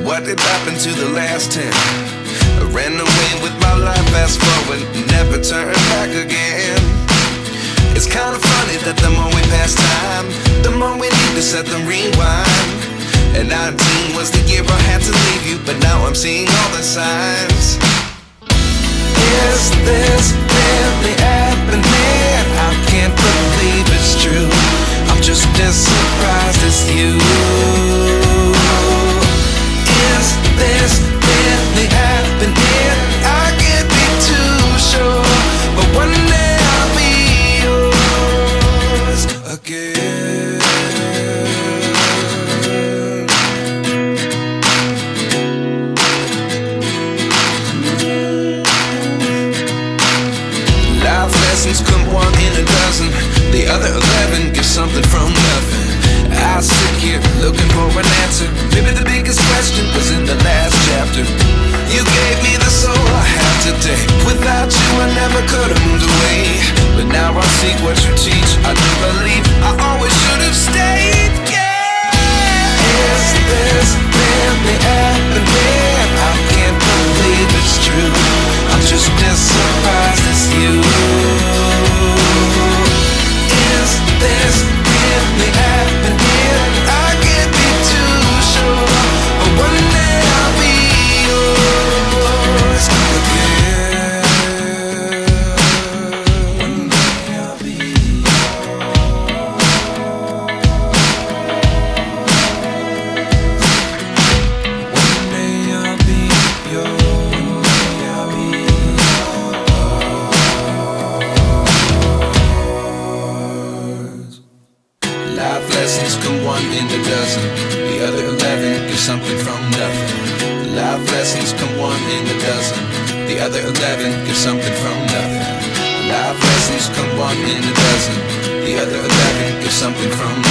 what did happen to the last 10? I ran away with my life, fast forward, never turn back again. It's kind of funny that the more we pass time, the more we need to set them rewind. And 19 was the year I had to leave you, but now I'm seeing all the signs. Is this really happening? I can't believe it's true. I'm just as surprised as you. Is this really happening? I can't be too sure, but one day I'll be yours again. Life lessons come one in a dozen. The other 11 give something from nothing. I sit here looking for an answer. Maybe the biggest question was in the last chapter. You gave me the soul I have today. Without you I never could have moved away. But now I see what you teach. I do believe I always should have stayed. Yeah. Is this really happening? I can't believe it's true. I'm just as surprised as you. Is this really happening? I can't be too sure, but one day I'll be yours again. One day I'll be yours. One day I'll be yours. One day I'll be yours. Life lessons come one in a dozen. The other 11 give something from nothing. Life lessons come one in a dozen. The other 11 give something from nothing. Life lessons come one in a dozen. The other 11 give something from nothing.